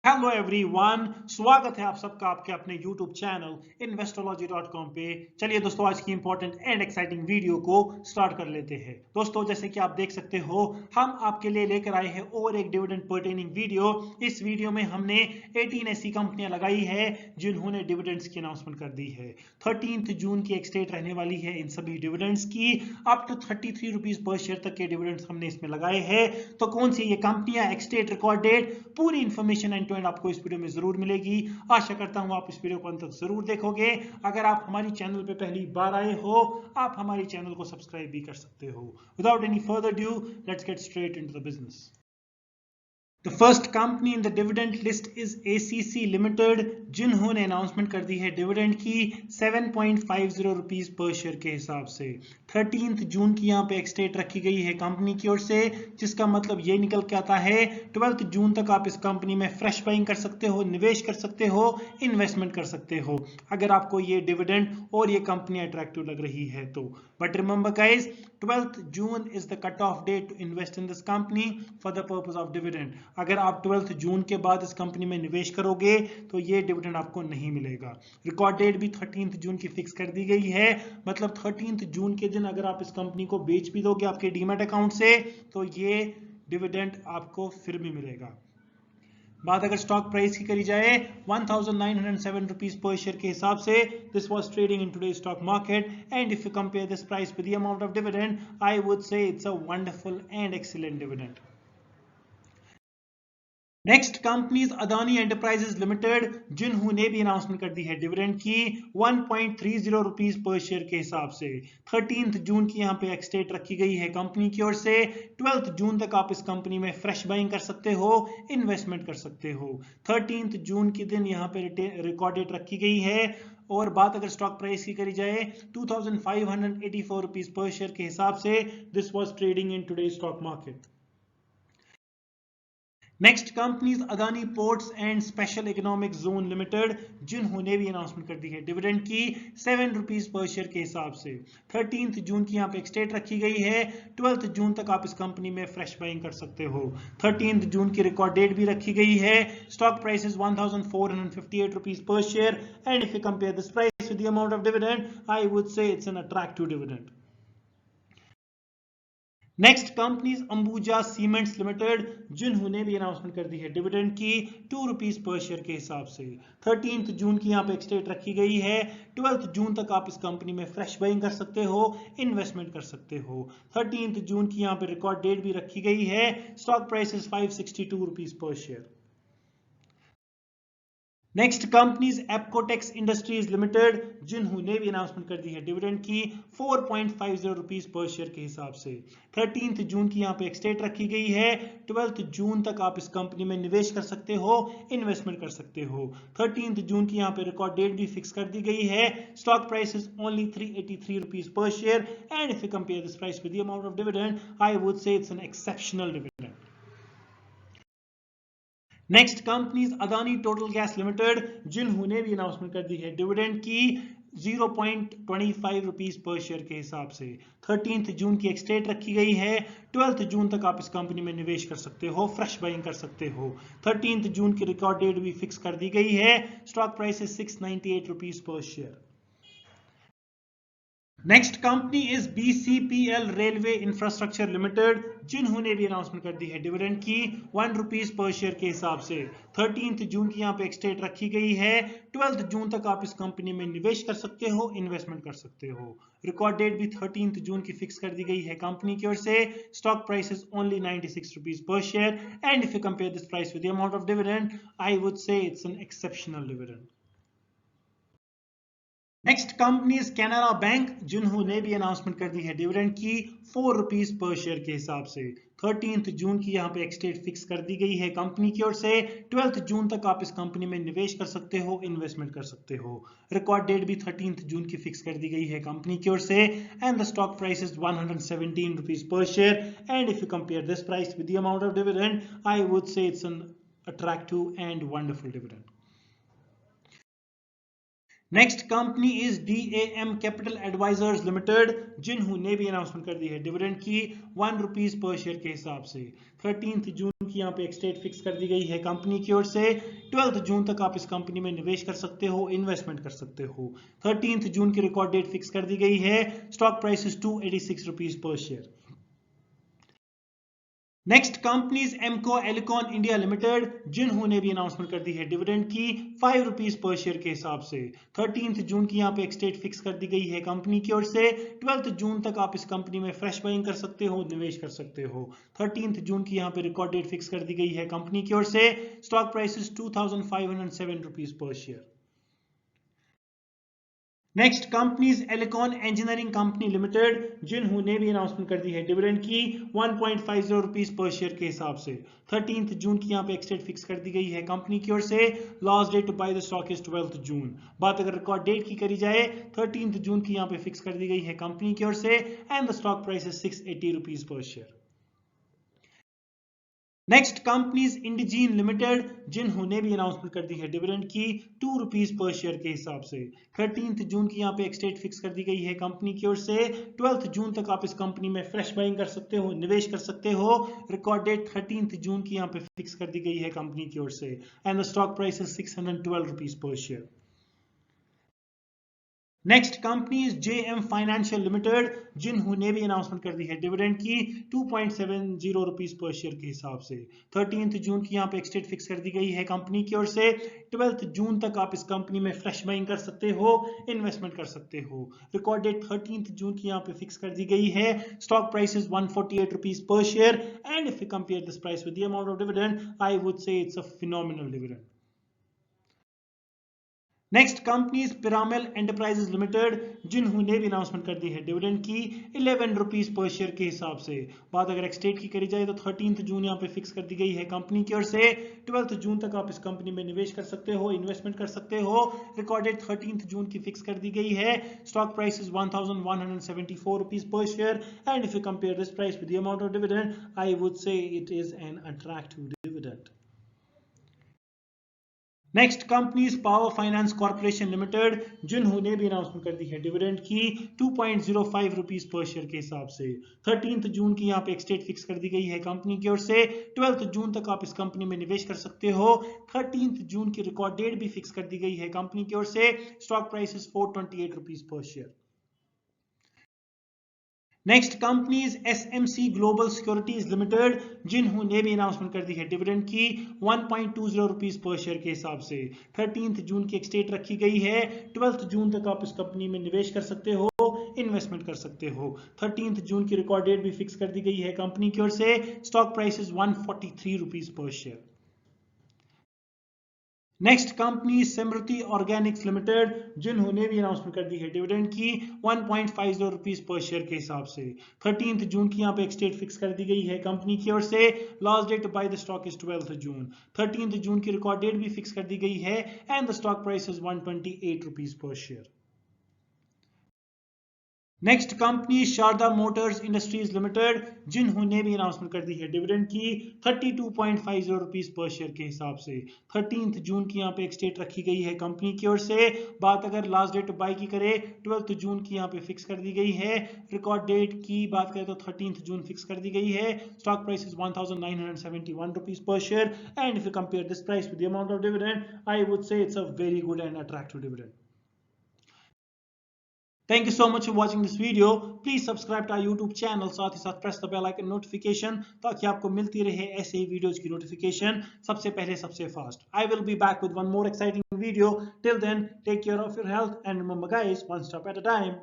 Hello everyone, स्वागत है आप सबका आपके अपने यूट्यूब चैनल investorology.com पे। चलिए दोस्तों, आज की इंपॉर्टेंट एंड एक्साइटिंग वीडियो को स्टार्ट कर लेते हैं। दोस्तों, जैसे कि आप देख सकते हो, हम आपके लिए लेकर आए हैं और एक डिविडेंड पर्टेनिंग वीडियो। इस वीडियो में हमने 18 ऐसी कंपनियां लगाई है जिन्होंने डिविडेंड्स की अनाउंसमेंट कर दी है। 13 जून की एक स्टेट रहने वाली है इन सभी डिविडेंड्स की। अप टू 33 रुपीज पर शेयर तक के डिविडेंड्स हमने इसमें लगाए हैं। तो कौन सी ये कंपनियां, एक्सटेट, रिकॉर्ड डेट, पूरी इंफॉर्मेशन एंड आपको इस वीडियो में जरूर मिलेगी। आशा करता हूं आप इस वीडियो को अंत तक जरूर देखोगे। अगर आप हमारी चैनल पे पहली बार आए हो, आप हमारी चैनल को सब्सक्राइब भी कर सकते हो। Without any further due, let's get straight into the business. The first company in the dividend list is ACC Limited, जिन्होंने अनाउंसमेंट कर दी है डिविडेंड की 7.50 रुपीज पर शेयर के हिसाब से। 13 जून की यहाँ पे एक्सटेट रखी गई है कंपनी की ओर से, जिसका मतलब ये निकल के आता है 12 जून तक आप इस कंपनी में फ्रेश बाइंग कर सकते हो, निवेश कर सकते हो, इन्वेस्टमेंट कर सकते हो, अगर आपको ये डिविडेंड और ये कंपनी अट्रैक्टिव लग रही है तो। But remember guys, 12 June is the cut off date to invest in this company for the purpose of dividend. अगर आप 12 जून के बाद इस कंपनी में निवेश करोगे तो ये डिविडेंड आपको नहीं मिलेगा। रिकॉर्ड डेट भी 13 जून की फिक्स कर दी गई है, मतलब 13 जून के दिन अगर आप इस कंपनी को बेच भी दोगे आपके डीमैट अकाउंट से तो ये डिविडेंड आपको फिर भी मिलेगा। बात अगर स्टॉक प्राइस की करी जाए 1907 रुपीज पर शेयर के हिसाब से, this was trading in today stock market, and if you compare this price with the amount of dividend, I would say it's a wonderful and excellent dividend. Next companies Adani enterprises limited, जिन्होंने भी announcement कर दी है dividend की 1.30 rupees per share के हिसाब से। 13 June की यहाँ पे एक्सटेट रखी गई है कंपनी की ओर से। 12 जून तक आप इस कंपनी में फ्रेश बाइंग कर सकते हो, इन्वेस्टमेंट कर सकते हो। 13 जून के दिन यहाँ पे रिकॉर्ड डेट रखी गई है। और बात अगर स्टॉक प्राइस की करी जाए 2584 रुपीज पर शेयर के हिसाब से, this was trading in today stock market. Next companies Adani ports and special economic zone limited, जिन्होंने भी अनाउंसमेंट कर दी है डिविडेंड की 7 रुपीज पर शेयर के हिसाब से। 13 जून की यहाँ पे एक्सटेट रखी गई है। 12 जून तक आप इस कंपनी में फ्रेश बाइंग कर सकते हो। 13 जून की रिकॉर्ड डेट भी रखी गई है। Stock price is 1458 rupees per share, and if you compare this price with the amount of dividend, I would say it's an attractive dividend. Next companies Ambuja cements limited, जिन्होंने भी announcement कर दी है dividend की 2 rupees per share के हिसाब से। 13 June की यहाँ पे एक्सटेट रखी गई है। 12 जून तक आप इस कंपनी में फ्रेश बाइंग कर सकते हो, इन्वेस्टमेंट कर सकते हो। 13 जून की यहाँ पे रिकॉर्ड डेट भी रखी गई है। Stock price is 562 rupees per share. Next companies Apcotex industries limited, जिन्होंने भी अनाउंसमेंट कर दी है डिविडेंड की 4.50 रुपीज पर शेयर के हिसाब से। 13 जून की यहाँ पे एक्सटेट रखी गई है। 12 जून तक आप इस कंपनी में निवेश कर सकते हो, इन्वेस्टमेंट कर सकते हो। 13 जून की यहाँ पे रिकॉर्ड डेट भी फिक्स कर दी गई है। Stock price is only 383 rupees per share, and if you compare this price with the amount of dividend, I would say it's an exceptional dividend. Next companies Adani total gas limited, जिन्होंने भी announcement कर दी है dividend की 0.25 rupees per share के हिसाब से। 13 June की extract रखी गई है। 12 जून तक आप इस कंपनी में निवेश कर सकते हो, फ्रेश बाइंग कर सकते हो। 13 जून की रिकॉर्ड डेट भी फिक्स कर दी गई है। स्टॉक प्राइस है 698 rupees per share. Next company is BCPL railway infrastructure limited, जिन्होंने भी अनाउंसमेंट कर दी है डिविडेंड की 1 रुपीज पर शेयर के हिसाब से। 13 जून की यहाँ पे एक्सटेट रखी गई है। 12 जून तक आप इस कंपनी में निवेश कर सकते हो, इन्वेस्टमेंट कर सकते हो। रिकॉर्ड डेट भी 13 जून की फिक्स कर दी गई है कंपनी की ओर से। Stock price is only 96 rupees per share, and if you compare this price with the amount of dividend, I would say it's an exceptional dividend. Next companies Canara bank, जिन्होंने भी अनाउंसमेंट कर दी है डिविडेंड की 4 rupees per share के हिसाब से। 13 June की यहाँ पे एक्सटेट फिक्स कर दी गई है कंपनी की ओर से। 12 जून तक आप इस कंपनी में निवेश कर सकते हो, इन्वेस्टमेंट कर सकते हो। रिकॉर्ड डेट भी 13 जून की फिक्स कर दी गई है कंपनी की ओर से, and the stock price is 117 rupees पर share, and if you compare this price with the amount of dividend, I would say it's an attractive and wonderful dividend. Next company is DAM capital advisors limited, जिन्होंने भी announcement कर दी है dividend की 1 rupees per share के हिसाब से। 13 June की यहाँ पे एक्सटेट फिक्स कर दी गई है कंपनी की ओर से। 12 जून तक आप इस कंपनी में निवेश कर सकते हो, इन्वेस्टमेंट कर सकते हो। 13 जून की रिकॉर्ड डेट फिक्स कर दी गई है। स्टॉक प्राइस इज 286 रुपीज पर share. Next companies Emco Elecon India limited, जिन्होंने भी अनाउंसमेंट कर दी है डिविडेंड की 5 रुपीज पर शेयर के हिसाब से। 13 जून की यहाँ पे एक डेट फिक्स कर दी गई है कंपनी की ओर से। 12 जून तक आप इस कंपनी में फ्रेश बाइंग कर सकते हो, निवेश कर सकते हो। 13 जून की यहाँ पे रिकॉर्ड डेट फिक्स कर दी गई है कंपनी की ओर से। Stock price is 2507 rupees per share. Next companies Elecon engineering company limited, जिन्होंने भी अनाउंसमेंट कर दी है डिविडेंड की 1.50 रुपीज पर शेयर के हिसाब से। 13 जून की यहाँ पे एक्सटेट फिक्स कर दी गई है कंपनी की ओर से। Last date to buy the stock is 12 June. बात अगर रिकॉर्ड डेट की करी जाए, 13 जून की यहाँ पे फिक्स कर दी गई है कंपनी की ओर से and the stock price is 680 rupees पर share. Next companies Indegene limited, जिन्होंने भी अनाउंसमेंट कर दी है डिविडेंड की 2 रुपीज पर शेयर के हिसाब से। 13 जून की यहाँ पे एक डेट फिक्स कर दी गई है कंपनी की ओर से। 12 जून तक आप इस कंपनी में फ्रेश बाइंग कर सकते हो, निवेश कर सकते हो। रिकॉर्ड डेट 13 जून की यहाँ पे फिक्स कर दी गई है कंपनी की ओर से and the stock price is 612 rupees per share. Next company is JM financial limited, जिन्होंने भी अनाउंसमेंट कर दी है डिविडेंड की 2.70 रुपीज पर शेयर के हिसाब से। 13 जून की यहाँ पे एक डेट फिक्स कर दी गई है कंपनी की ओर से। 12 जून तक आप इस कंपनी में फ्रेश बाइंग कर सकते हो, इन्वेस्टमेंट कर सकते हो। रिकॉर्ड डेट 13 जून की यहाँ पे फिक्स कर दी गई है। Stock price is 148 rupees per share and if you compare this price with the amount of dividend, I would say it's a phenomenal dividend. Next companies Piramal enterprises limited, जिन्होंने भी announcement कर दी है डिविडेंड की 11 rupees per share के हिसाब से। बात अगर एक्सटेट की करी जाए तो 13 जून यहाँ पे फिक्स कर दी गई है कंपनी की ओर से। 12 जून तक आप इस कंपनी में निवेश कर सकते हो, इन्वेस्टमेंट कर सकते हो। रिकॉर्डेड 13 जून की फिक्स कर दी गई है। Stock price is 1174 rupees per share and if you compare this price with the amount of dividend, I would से it is an attractive dividend. Next companies power finance corporation limited, जिन्होंने भी announcement कर दी है dividend की 2.05 rupees per share के हिसाब से। 13 June की यहाँ पे एक डेट फिक्स कर दी गई है कंपनी की ओर से। 12 जून तक आप इस कंपनी में निवेश कर सकते हो। 13 जून की रिकॉर्ड डेट भी फिक्स कर दी गई है कंपनी की ओर से। Stock price is 428 rupees per share. Next companies SMC global securities limited, जिन्होंने भी अनाउंसमेंट कर दी है डिविडेंड की 1.20 रुपीज पर शेयर के हिसाब से। 13 जून की एक डेट रखी गई है। 12 जून तक आप इस कंपनी में निवेश कर सकते हो, इन्वेस्टमेंट कर सकते हो। 13 जून की रिकॉर्ड डेट भी फिक्स कर दी गई है कंपनी की ओर से। Stock price is 143 rupees per share. Next company Samriddhi Organics limited, जिन्होंने भी अनाउंसमेंट कर दी है डिविडेंड की 1.50 रुपीज पर शेयर के हिसाब से। 13 जून की यहाँ पे एक डेट फिक्स कर दी गई है कंपनी की ओर से। Last date to buy the stock is 12 June. 13 June की रिकॉर्ड डेट भी फिक्स कर दी गई है and the stock price is 128 rupees पर share. Next company Sharda motors industries limited, जिन्होंने भी अनाउंसमेंट कर दी है डिविडेंड की 32.50 रुपीज पर शेयर के हिसाब से। 13 जून की यहाँ पे एक डेट रखी गई है कंपनी की ओर से। बात अगर लास्ट डेट बाय की करें, 12 जून की यहाँ पे फिक्स कर दी गई है। रिकॉर्ड डेट की बात करें तो 13 जून फिक्स कर दी गई है। Stock price is 1971 rupees per share and if you compare this price with the amount of dividend, I would say it's a very good and attractive dividend. Thank you so much for watching this video. Please subscribe to our YouTube channel. साथ ही साथ press the bell icon notification ताकि आपको मिलती रहे ऐसे ही videos की notification सबसे पहले सबसे fast. I will be back with one more exciting video. Till then, take care of your health and remember guys, one step at a time.